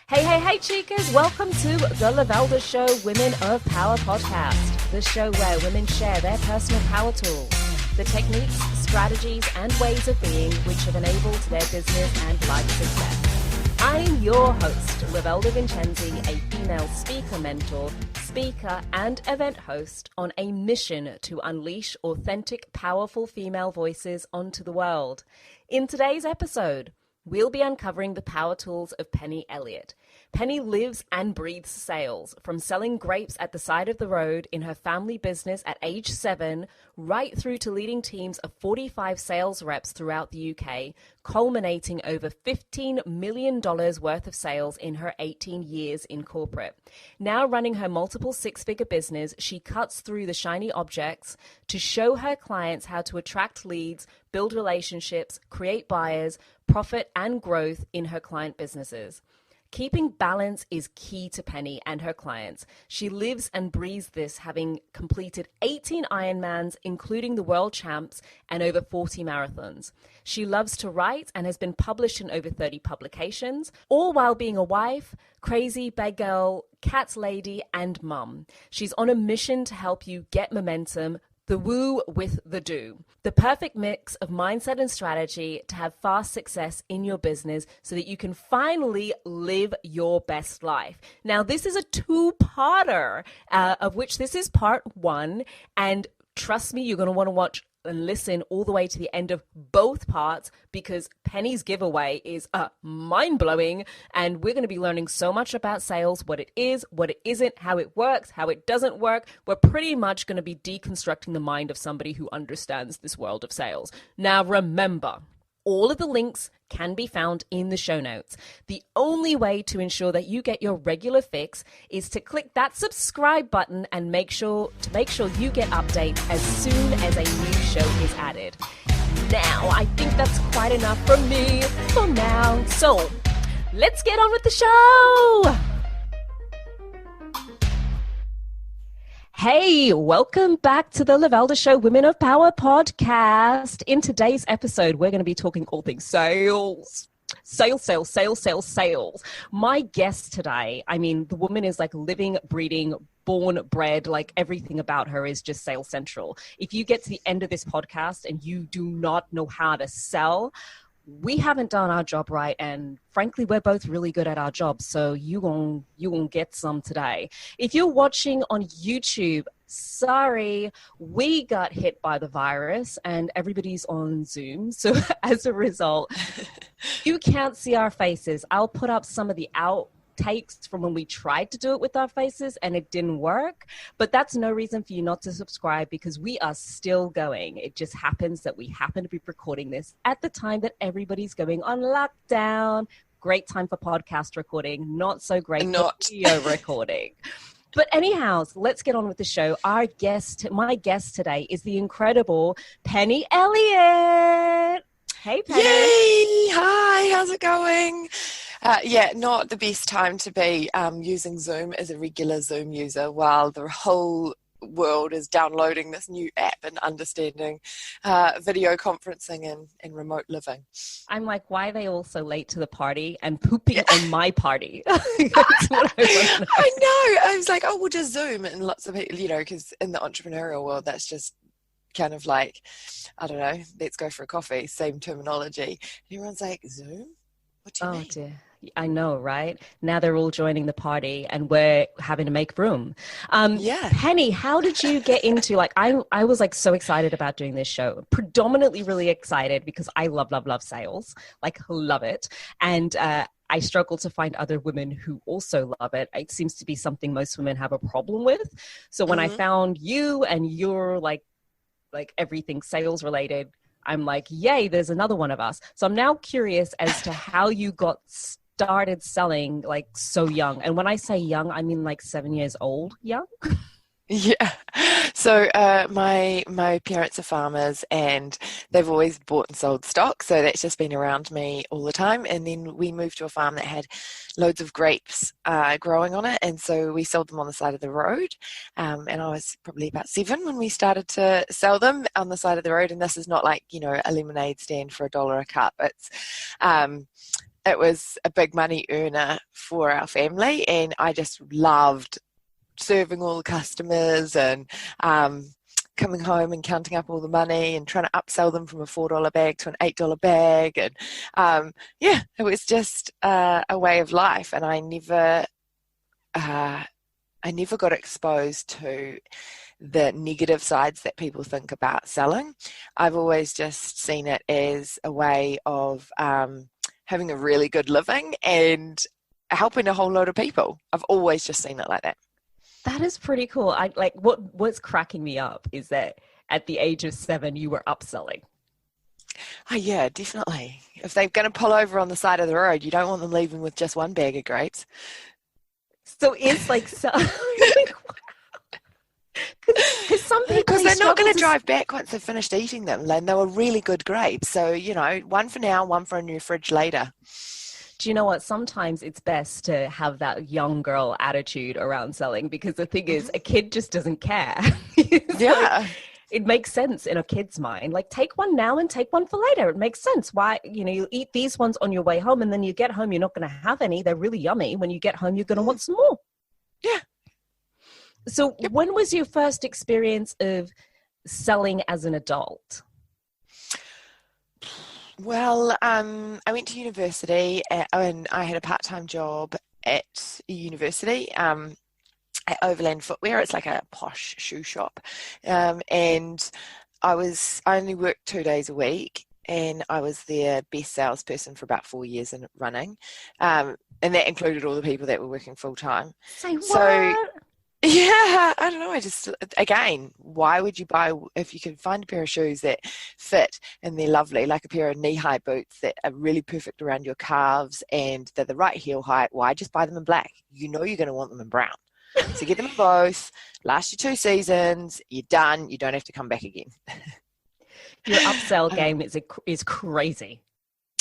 Hey, chicas, welcome to the Lovelda Show Women of Power podcast, the show where women share their personal power tools, the techniques, strategies, and ways of being which have enabled their business and life success. I'm your host, Lovelda Vincenzi, a female speaker mentor, speaker, and event host on a mission to unleash authentic, powerful female voices onto the world. In today's episode, we'll be uncovering the power tools of Penny Elliott. Penny lives and breathes sales, from selling grapes at the side of the road in her family business at age 7, right through to leading teams of 45 sales reps throughout the UK, culminating over $15 million worth of sales in her 18 years in corporate. Now running her multiple six-figure business, she cuts through the shiny objects to show her clients how to attract leads, build relationships, create buyers, profit, and growth in her client businesses. Keeping balance is key to Penny and her clients. She lives and breathes this, having completed 18 Ironmans, including the world champs, and over 40 marathons. She loves to write and has been published in over 30 publications, all while being a wife, crazy, bad girl, cat lady, and mum. She's on a mission to help you get momentum, the woo with the do. The perfect mix of mindset and strategy to have fast success in your business so that you can finally live your best life. Now, this is a two-parter, of which this is part 1. And trust me, you're going to want to watch and listen all the way to the end of both parts, because Penny's giveaway is mind-blowing, and we're going to be learning so much about sales, what it is, what it isn't, how it works, how it doesn't work. We're pretty much going to be deconstructing the mind of somebody who understands this world of sales. Now, remember, all of the links can be found in the show notes. The only way to ensure that you get your regular fix is to click that subscribe button and make sure you get updates as soon as a new show is added. Now, I think that's quite enough from me for now. So, let's get on with the show. Hey, welcome back to the Lovelda Show Women of Power podcast. In today's episode, we're going to be talking all things sales. Sales. My guest today, I mean, the woman is like living, breathing, born, bred, like everything about her is just sales central. If you get to the end of this podcast and you do not know how to sell, we haven't done our job right, and frankly, we're both really good at our job, so you gon' get some today. If you're watching on YouTube, sorry, we got hit by the virus and everybody's on Zoom, so as a result, you can't see our faces. I'll put up some of the outtakes from when we tried to do it with our faces and it didn't work, but that's no reason for you not to subscribe, because we are still going. It just happens that we happen to be recording this at the time that everybody's going on lockdown. Great time for podcast recording, not so great for video recording. But anyhow, let's get on with the show. My guest today is the incredible Penny Elliott. Hey, Penny. Yay! Hi, how's it going? Not the best time to be using Zoom as a regular Zoom user while the whole world is downloading this new app and understanding video conferencing and remote living. I'm like, why are they all so late to the party and pooping on my party? That's what I know. I was like, we'll just Zoom. And lots of people, because in the entrepreneurial world, that's just kind of like, I don't know, let's go for a coffee, same terminology. And everyone's like, Zoom? What do you mean? Dear. I know, right? Now they're all joining the party and we're having to make room. Penny, how did you get into, I was like so excited about doing this show, predominantly really excited because I love sales, love it. And I struggle to find other women who also love it. It seems to be something most women have a problem with. So when I found you and you're like everything sales related, I'm like, yay, there's another one of us. So I'm now curious as to how you got started selling so young. And when I say young, I mean 7 years old young. Yeah. So my parents are farmers and they've always bought and sold stock. So that's just been around me all the time. And then we moved to a farm that had loads of grapes growing on it. And so we sold them on the side of the road. And I was probably about 7 when we started to sell them on the side of the road. And this is not like, a lemonade stand for $1 a cup. It's it was a big money earner for our family, and I just loved serving all the customers and coming home and counting up all the money and trying to upsell them from a $4 bag to an $8 bag. And it was just a way of life. And I never got exposed to the negative sides that people think about selling. I've always just seen it as a way of having a really good living and helping a whole load of people. I've always just seen it like that. That is pretty cool. I like what's cracking me up is that at the age of 7, you were upselling. Oh yeah, definitely. If they're going to pull over on the side of the road, you don't want them leaving with just one bag of grapes. So it's like, because some people, because they're not going to drive back once they've finished eating them, and they were really good grapes. So, one for now, one for a new fridge later. Do you know what? Sometimes it's best to have that young girl attitude around selling, because the thing is, a kid just doesn't care. Yeah. It makes sense in a kid's mind. Like, take one now and take one for later. It makes sense. Why, you eat these ones on your way home, and then you get home, you're not going to have any. They're really yummy. When you get home, you're going to want some more. Yeah. So when was your first experience of selling as an adult? Well, I went to university and I had a part-time job at university at Overland Footwear. It's like a posh shoe shop. And I only worked 2 days a week, and I was their best salesperson for about 4 years in running. And that included all the people that were working full-time. Say what? So, yeah, I don't know. Again, why would you buy, if you can find a pair of shoes that fit and they're lovely, like a pair of knee-high boots that are really perfect around your calves and they're the right heel height, why just buy them in black? You're going to want them in brown. So get them in both, last you 2 seasons, you're done, you don't have to come back again. Your upsell game is crazy.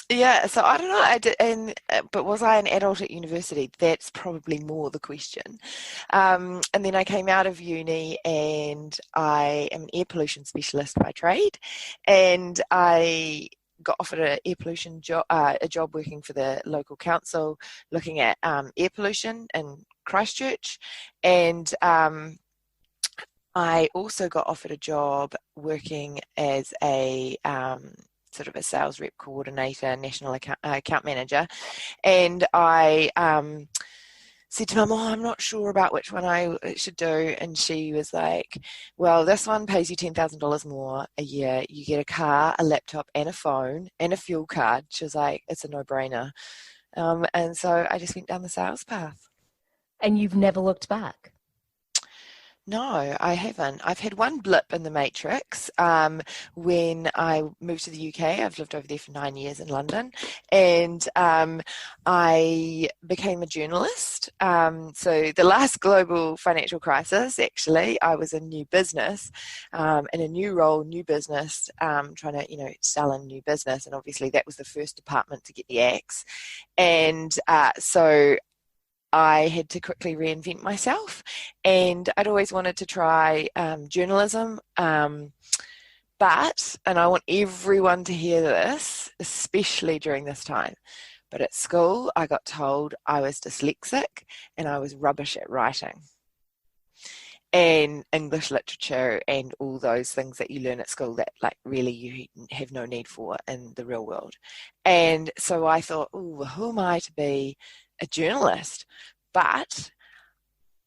Yeah, so I don't know. But was I an adult at university? That's probably more the question. And then I came out of uni, and I am an air pollution specialist by trade, and I got offered an air pollution a job working for the local council, looking at air pollution in Christchurch, and I also got offered a job working as a sort of a sales rep coordinator, national account manager. And I said to Mum, I'm not sure about which one I should do. And she was like, well, this one pays you $10,000 more a year. You get a car, a laptop, and a phone, and a fuel card. She was like, it's a no-brainer. And so I just went down the sales path. And you've never looked back? No, I haven't. I've had one blip in the matrix when I moved to the UK. I've lived over there for 9 years in London, and I became a journalist. So the last global financial crisis, actually, I was in new business, in a new role, new business, trying to, sell a new business. And obviously that was the first department to get the axe. And so I had to quickly reinvent myself, and I'd always wanted to try journalism, and I want everyone to hear this, especially during this time, but at school I got told I was dyslexic and I was rubbish at writing and English literature and all those things that you learn at school that really you have no need for in the real world. And so I thought, who am I to be a journalist? But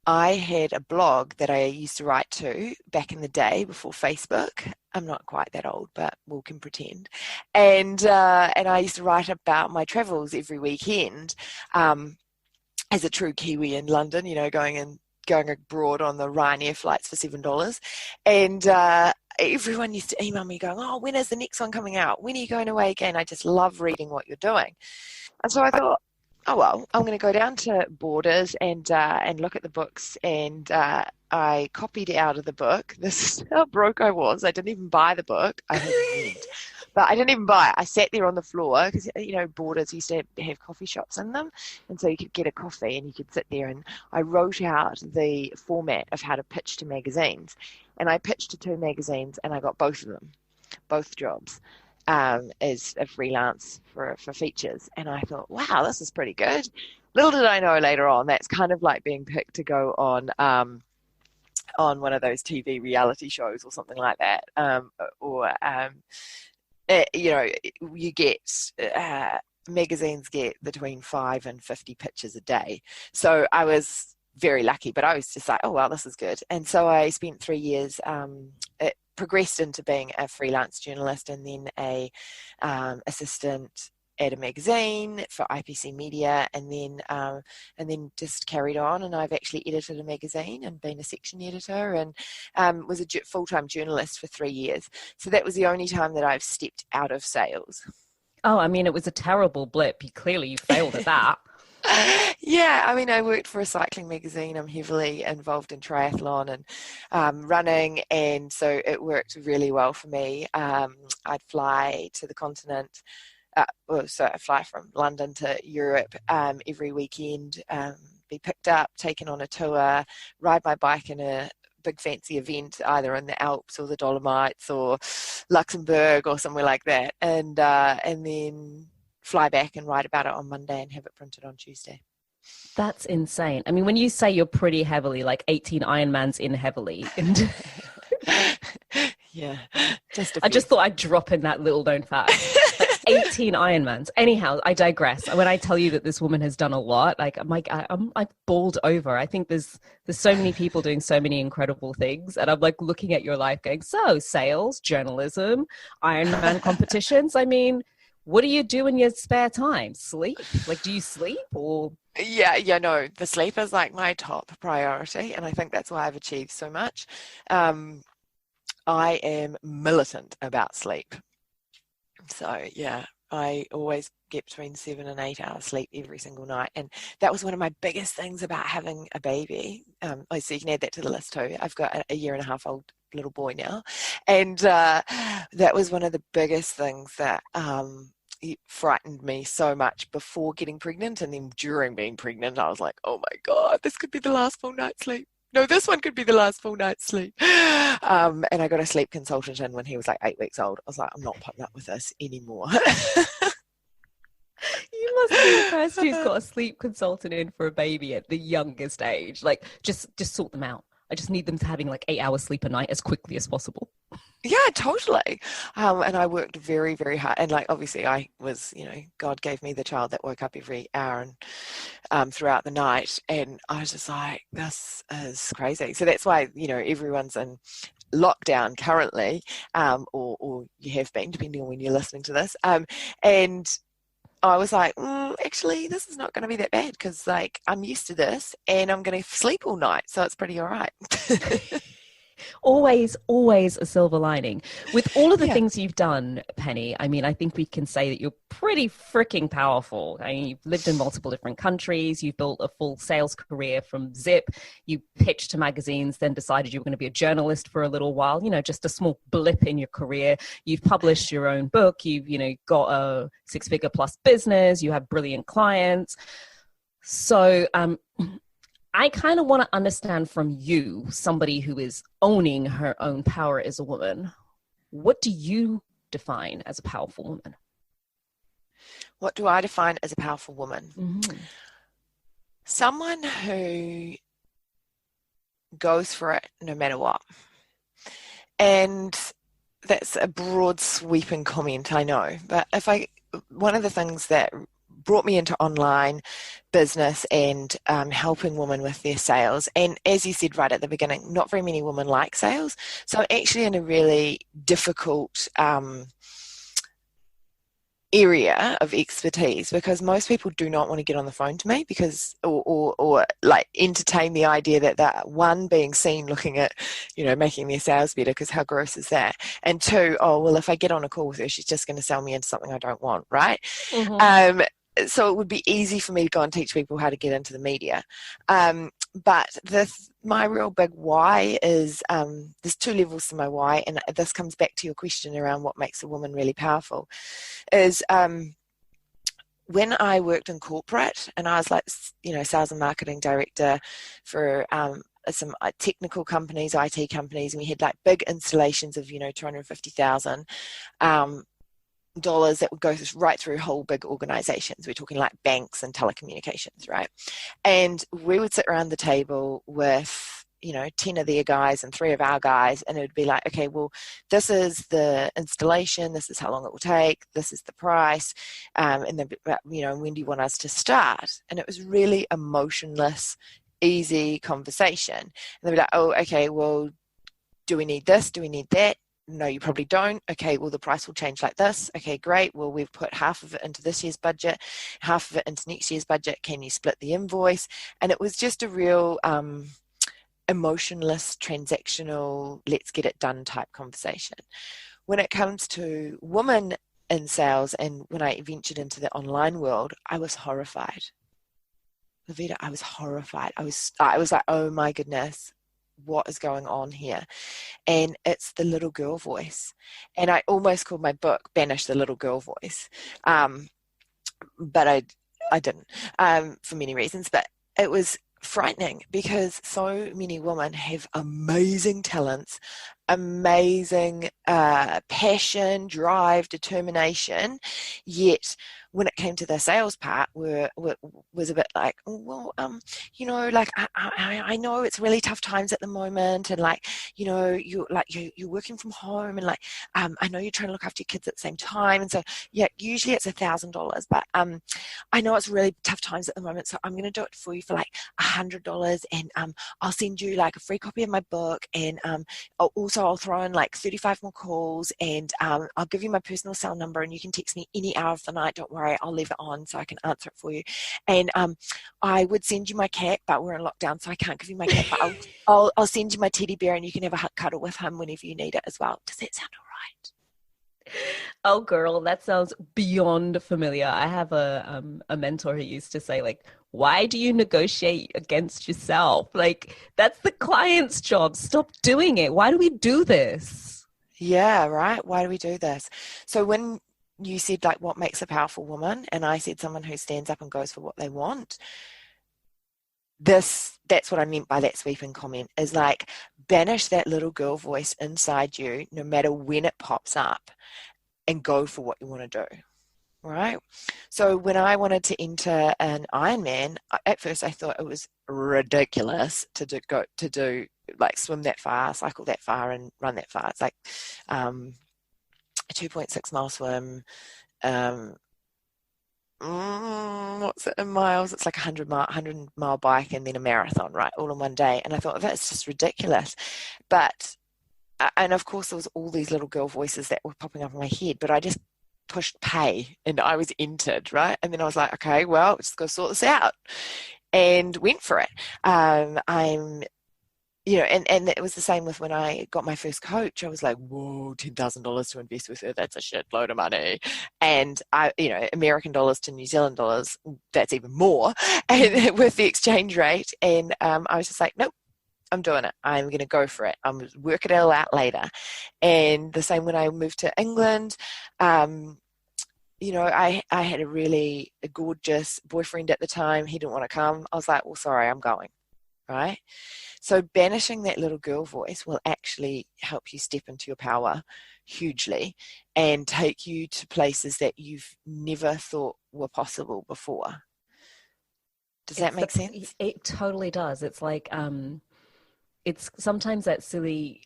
I had a blog that I used to write to back in the day before Facebook. I'm not quite that old, but we can pretend. And I used to write about my travels every weekend, as a true Kiwi in London, going abroad on the Ryanair flights for $7. And everyone used to email me going, when is the next one coming out? When are you going away again? I just love reading what you're doing. And so I thought, I'm going to go down to Borders and look at the books. And I copied out of the book. This is how broke I was. I didn't even buy the book. I had rent. But I didn't even buy it. I sat there on the floor because, Borders used to have coffee shops in them. And so you could get a coffee and you could sit there. And I wrote out the format of how to pitch to magazines. And I pitched to 2 magazines and I got both of them, both jobs. as a freelance for features. And I thought, wow, this is pretty good. Little did I know later on, that's kind of like being picked to go on one of those TV reality shows or something like that. You get magazines get between 5 and 50 pictures a day. So I was very lucky, but I was just like, oh, well, this is good. And so I spent 3 years, it progressed into being a freelance journalist and then a assistant at a magazine for IPC Media, and then just carried on, and I've actually edited a magazine and been a section editor, and was a full-time journalist for 3 years. So that was the only time that I've stepped out of sales. Oh, I mean, it was a terrible blip. You failed at that. Yeah, I mean, I worked for a cycling magazine. I'm heavily involved in triathlon and running, and so it worked really well for me. I'd fly to the continent. So I fly from London to Europe every weekend, be picked up, taken on a tour, ride my bike in a big fancy event, either in the Alps or the Dolomites or Luxembourg or somewhere like that, and then fly back and write about it on Monday and have it printed on Tuesday. That's insane. I mean, when you say you're pretty heavily, like 18 Ironmans in heavily. Yeah. I just thought I'd drop in that little known fact. 18 Ironmans. Anyhow, I digress. When I tell you that this woman has done a lot, like I'm like bowled over. I think there's so many people doing so many incredible things, and I'm like looking at your life going, so sales, journalism, Ironman competitions. I mean, what do you do in your spare time? Sleep? Like, do you sleep or? Yeah, no, the sleep is like my top priority, and I think that's why I've achieved so much. I am militant about sleep. So yeah, I always get between 7 and 8 hours sleep every single night. And that was one of my biggest things about having a baby. So you can add that to the list too. I've got a 1.5-year-old little boy now. And that was one of the biggest things that it frightened me so much before getting pregnant, and then during being pregnant, I was like, oh my God, this could be the last full night's sleep. No, this one could be the last full night's sleep. And I got a sleep consultant in when he was like 8 weeks old. I was like, I'm not putting up with this anymore. You must be the person who's got a sleep consultant in for a baby at the youngest age. Like, just sort them out. I just need them to having like 8 hours sleep a night as quickly as possible. Yeah, totally. And I worked very, very hard. And like, obviously I was, God gave me the child that woke up every hour and throughout the night. And I was just like, this is crazy. So that's why, everyone's in lockdown currently, or you have been, depending on when you're listening to this. And I was like, actually, this is not going to be that bad, because like I'm used to this and I'm going to sleep all night. So it's pretty all right. Always a silver lining. With all of the things you've done, Penny, I mean, I think we can say that you're pretty freaking powerful. I mean, you've lived in multiple different countries. You've built a full sales career from zip. You pitched to magazines, then decided you were going to be a journalist for a little while, just a small blip in your career. You've published your own book. You've, got a 6-figure plus business. You have brilliant clients. So, I kind of want to understand from you, somebody who is owning her own power as a woman, what do you define as a powerful woman? What do I define as a powerful woman? Mm-hmm. Someone who goes for it no matter what. And that's a broad sweeping comment, I know. But one of the things that brought me into online business and helping women with their sales. And as you said right at the beginning, not very many women like sales. So I'm actually in a really difficult area of expertise, because most people do not want to get on the phone to me because or like entertain the idea that they're, one, being seen looking at making their sales better, because how gross is that, and two, oh well, if I get on a call with her, she's just going to sell me into something I don't want, right? Mm-hmm. So it would be easy for me to go and teach people how to get into the media. But my real big why is, there's 2 levels to my why, and this comes back to your question around what makes a woman really powerful, is when I worked in corporate and I was like, sales and marketing director for some technical companies, IT companies, and we had like big installations of, 250,000. dollars that would go right through whole big organizations. We're talking like banks and telecommunications, right? And we would sit around the table with 10 of their guys and 3 of our guys, and it would be like, okay, well, this is the installation, this is how long it will take, this is the price, and then, when do you want us to start? And it was really emotionless, easy conversation. And they'd be like, oh, okay, well, do we need this? Do we need that? No, you probably don't. Okay, well, the price will change like this. Okay, great. Well, we've put half of it into this year's budget, half of it into next year's budget. Can you split the invoice? And it was just a real emotionless, transactional, let's get it done type conversation. When it comes to women in sales, and when I ventured into the online world, I was horrified. Lovelda, I was horrified. I was like, oh my goodness, what is going on here? And it's the little girl voice. And I almost called my book Banish the Little Girl Voice. But I didn't, for many reasons. But it was frightening because so many women have amazing talents, amazing passion, drive, determination, yet when it came to the sales part, was a bit like, oh, well, like I know it's really tough times at the moment, and like, you're working from home, and like, I know you're trying to look after your kids at the same time, and so yeah, usually it's $1,000, but I know it's really tough times at the moment, so I'm going to do it for you for like $100, and I'll send you like a free copy of my book, and I'll throw in like 35 more calls, and I'll give you my personal cell number, and you can text me any hour of the night. Don't worry, I'll leave it on so I can answer it for you. And I would send you my cat, but we're in lockdown, so I can't give you my cat. But I'll send you my teddy bear, and you can have a cuddle with him whenever you need it as well. Does that sound all right? Oh, girl, that sounds beyond familiar. I have a mentor who used to say, like, why do you negotiate against yourself? Like, that's the client's job. Stop doing it. Why do we do this? Yeah, right. Why do we do this? So when you said like what makes a powerful woman, and I said someone who stands up and goes for what they want, that's what I meant by that sweeping comment, is like, banish that little girl voice inside you no matter when it pops up, and go for what you want to do. Right? So when I wanted to enter an Ironman, at first I thought it was ridiculous to do like swim that far, cycle that far, and run that far. It's like a 2.6 mile swim. What's it in miles? It's like 100 mile bike, and then a marathon, right? All in one day. And I thought, that's just ridiculous. But and of course there was all these little girl voices that were popping up in my head, but I just pushed pay and I was entered, right? And then I was like, okay, well, just got to sort this out, and went for it. And it was the same with when I got my first coach. I was like, whoa, $10,000 to invest with her, that's a shitload of money. And American dollars to New Zealand dollars, that's even more, and with the exchange rate. And I was just like, nope, I'm doing it. I'm going to go for it. I'm going to work it all out later. And the same when I moved to England, I had a gorgeous boyfriend at the time. He didn't want to come. I was like, well, sorry, I'm going. Right? So banishing that little girl voice will actually help you step into your power hugely and take you to places that you've never thought were possible before. Does that make sense? It totally does. It's like, it's sometimes that silly,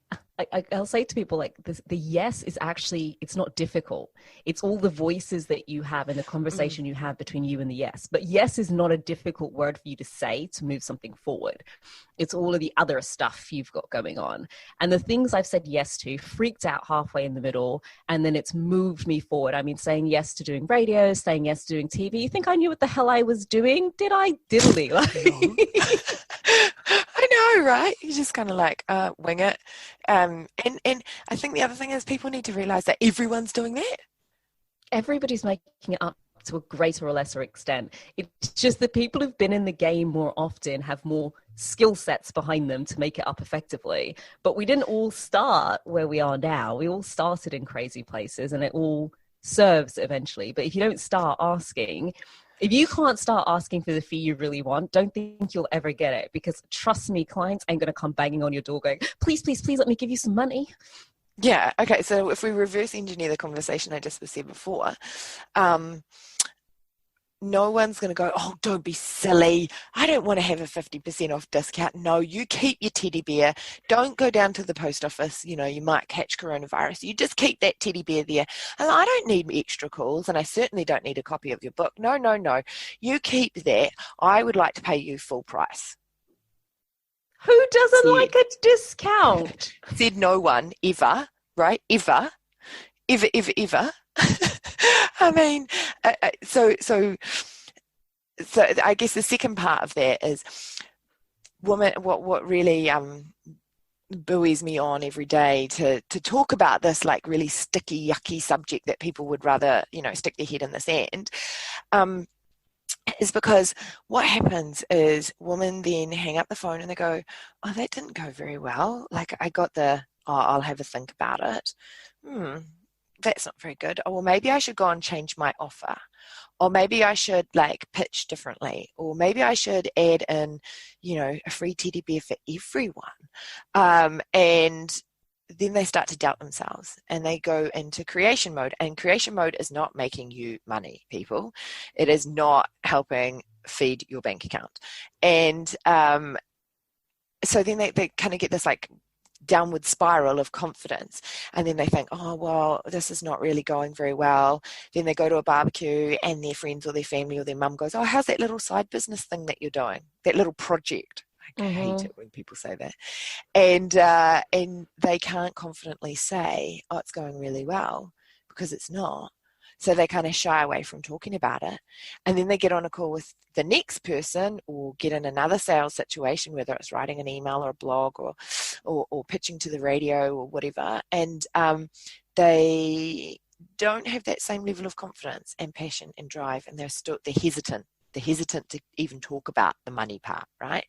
I'll say to people, like, the yes is actually, it's not difficult. It's all the voices that you have and the conversation you have between you and the yes. But yes is not a difficult word for you to say to move something forward. It's all of the other stuff you've got going on. And the things I've said yes to freaked out halfway in the middle, and then it's moved me forward. I mean, saying yes to doing radio, saying yes to doing TV. You think I knew what the hell I was doing? Did I? Diddly. I know, right? You just kind of like wing it. And I think the other thing is people need to realize that everyone's doing that. Everybody's making it up to a greater or lesser extent. It's just that people who've been in the game more often have more skill sets behind them to make it up effectively. But we didn't all start where we are now. We all started in crazy places, and it all serves eventually. But if you don't start asking, if you can't start asking for the fee you really want, don't think you'll ever get it. Because trust me, clients ain't going to come banging on your door going, please, please, please let me give you some money. Yeah. Okay. So if we reverse engineer the conversation I just said before, no one's going to go, oh, don't be silly. I don't want to have a 50% off discount. No, you keep your teddy bear. Don't go down to the post office. You know, you might catch coronavirus. You just keep that teddy bear there. And I don't need extra calls, and I certainly don't need a copy of your book. No, no, no. You keep that. I would like to pay you full price. Who doesn't like a discount? Said no one, ever, right? Ever. I mean, so I guess the second part of that is woman. What really buoys me on every day to talk about this like really sticky, yucky subject that people would rather, you know, stick their head in the sand. Is because what happens is women then hang up the phone and they go, oh, that didn't go very well. Like I got I'll have a think about it. That's not very good. Oh, well, maybe I should go and change my offer. Or maybe I should like pitch differently. Or maybe I should add in, you know, a free teddy bear for everyone. And then they start to doubt themselves and they go into creation mode. And creation mode is not making you money, people. It is not helping feed your bank account. And so then they kind of get this like downward spiral of confidence, and then they think, oh well, this is not really going very well. Then they go to a barbecue and their friends or their family or their mum goes, oh, how's that little side business thing that you're doing, that little project? I hate it when people say that, and they can't confidently say, oh, it's going really well, because it's not. So they kind of shy away from talking about it. And then they get on a call with the next person or get in another sales situation, whether it's writing an email or a blog or pitching to the radio or whatever. And they don't have that same level of confidence and passion and drive, and they're hesitant. They're hesitant to even talk about the money part, right?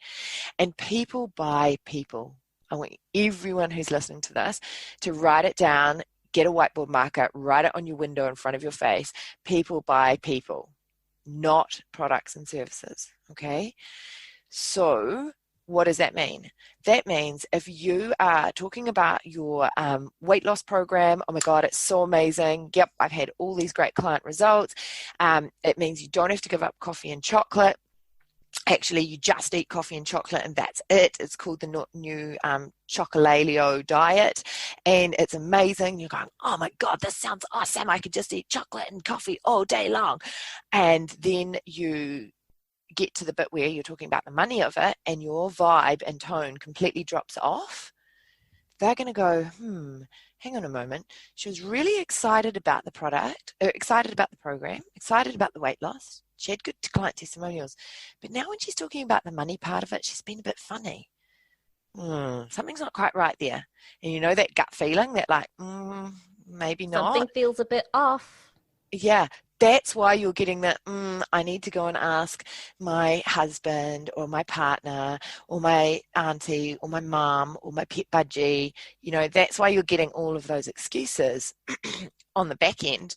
And people buy people. I want everyone who's listening to this to write it down. Get a whiteboard marker, write it on your window in front of your face. People buy people, not products and services, okay? So what does that mean? That means if you are talking about your weight loss program, oh my God, it's so amazing. Yep, I've had all these great client results. It means you don't have to give up coffee and chocolate. Actually, you just eat coffee and chocolate and that's it. It's called the new Chocolaleo diet, and it's amazing. You're going, oh my God, this sounds awesome. I could just eat chocolate and coffee all day long. And then you get to the bit where you're talking about the money of it and your vibe and tone completely drops off. They're going to go, hang on a moment. She was really excited about the product, excited about the program, excited about the weight loss. She had good client testimonials. But now when she's talking about the money part of it, she's been a bit funny. Something's not quite right there. And you know that gut feeling that like, maybe not. Something feels a bit off. Yeah, that's why you're getting that, I need to go and ask my husband or my partner or my auntie or my mum or my pet budgie. You know, that's why you're getting all of those excuses on the back end.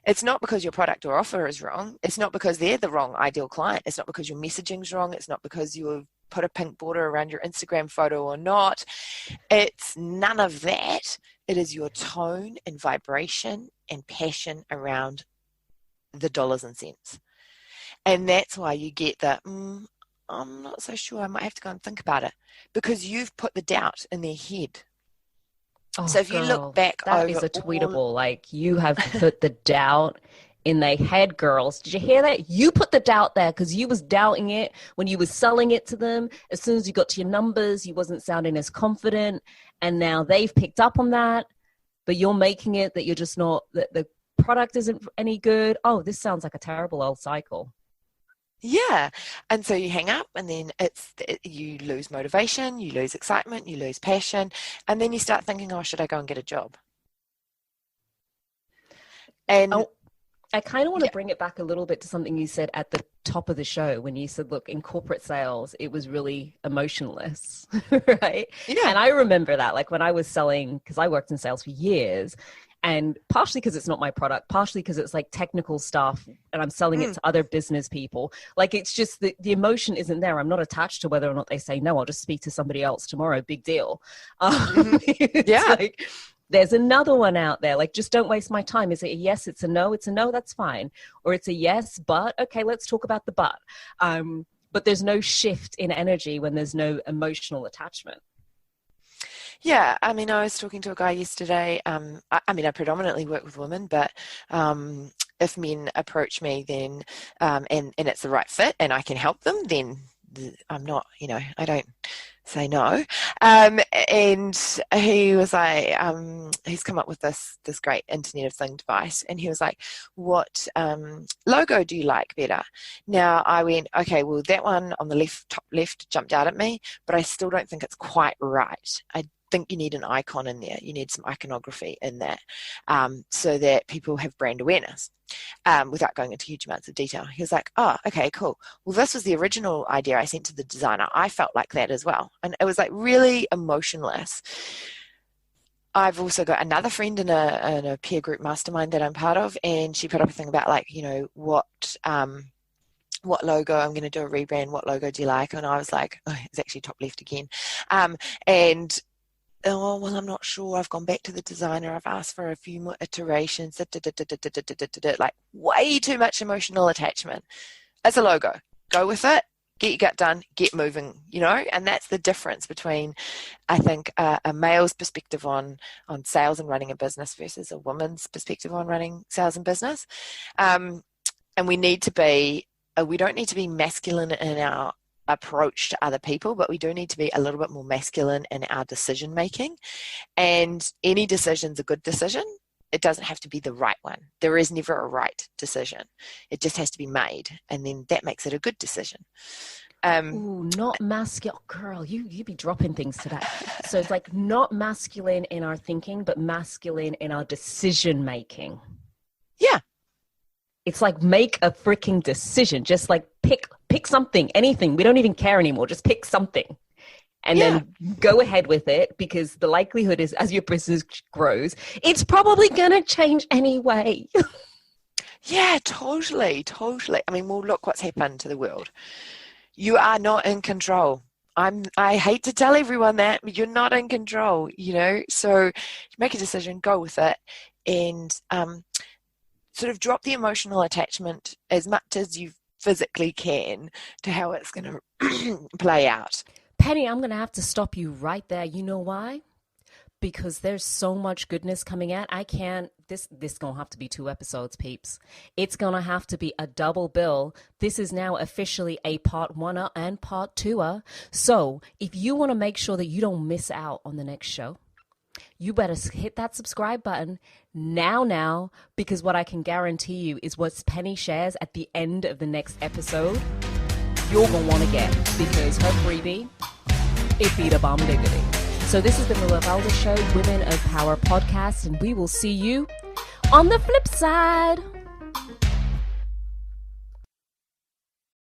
It's not because your product or offer is wrong. It's not because they're the wrong ideal client. It's not because your messaging's wrong. It's not because you've put a pink border around your Instagram photo or not. It's none of that. It is your tone and vibration and passion around the dollars and cents. And that's why you get that, I'm not so sure. I might have to go and think about it, because you've put the doubt in their head. Oh, so if you look back that over is a tweetable, like you have put the doubt in their head, girls. Did you hear that? You put the doubt there because you was doubting it when you was selling it to them. As soon as you got to your numbers, you wasn't sounding as confident. And now they've picked up on that, but you're making it that you're just not, that the product isn't any good. Oh, this sounds like a terrible old cycle. Yeah. And so you hang up, and then you lose motivation, you lose excitement, you lose passion, and then you start thinking, oh, should I go and get a job? And I kind of want to bring it back a little bit to something you said at the top of the show when you said, look, in corporate sales, it was really emotionless, right? Yeah. And I remember that, like when I was selling, because I worked in sales for years, and partially because it's not my product, partially because it's like technical stuff and I'm selling it to other business people. Like, it's just the emotion isn't there. I'm not attached to whether or not they say no. I'll just speak to somebody else tomorrow. Big deal. Yeah. There's another one out there. Like, just don't waste my time. Is it a yes? It's a no. It's a no. That's fine. Or it's a yes, but okay, let's talk about the but. But there's no shift in energy when there's no emotional attachment. Yeah, I mean, I was talking to a guy yesterday. I predominantly work with women, but if men approach me, then and it's the right fit, and I can help them, then I'm not, I don't say no. And he was like, he's come up with this great Internet of Things device, and he was like, what logo do you like better? Now I went, okay, well, that one on the top left jumped out at me, but I still don't think it's quite right. I think you need an icon in there. You need some iconography in that, so that people have brand awareness, without going into huge amounts of detail. He was like, oh, okay, cool. Well, this was the original idea I sent to the designer. I felt like that as well. And it was like really emotionless. I've also got another friend in a peer group mastermind that I'm part of, and she put up a thing about like, what logo, I'm going to do a rebrand, what logo do you like? And I was like, oh, it's actually top left again. Oh, well, I'm not sure. I've gone back to the designer. I've asked for a few more iterations. Like way too much emotional attachment. As a logo, go with it, get your gut done, get moving, and that's the difference between, I think, a male's perspective on sales and running a business versus a woman's perspective on running sales and business. And we don't need to be masculine in our approach to other people, but we do need to be a little bit more masculine in our decision making. And any decision's a good decision. It doesn't have to be the right one. There is never a right decision. It just has to be made, and then that makes it a good decision. Ooh, not masculine. Girl, you be dropping things today. So it's like not masculine in our thinking, but masculine in our decision making. Yeah. It's like make a freaking decision. Just like pick something, anything. We don't even care anymore. Just pick something. And then go ahead with it, because the likelihood is as your business grows, it's probably going to change anyway. Yeah, totally. I mean, well, look what's happened to the world. You are not in control. I hate to tell everyone that, but you're not in control, So make a decision, go with it, and sort of drop the emotional attachment as much as you physically can to how it's going to play out. Penny, I'm going to have to stop you right there. You know why? Because there's so much goodness coming out. I can't, this going to have to be 2 episodes, peeps. It's going to have to be a double bill. This is now officially a part 1er and part 2er. So if you want to make sure that you don't miss out on the next show, you better hit that subscribe button now, because what I can guarantee you is what Penny shares at the end of the next episode, you're going to want to get, because her freebie, it beat a bomb diggity. So this has been the Lovelda Show, Women of Power podcast, and we will see you on the flip side.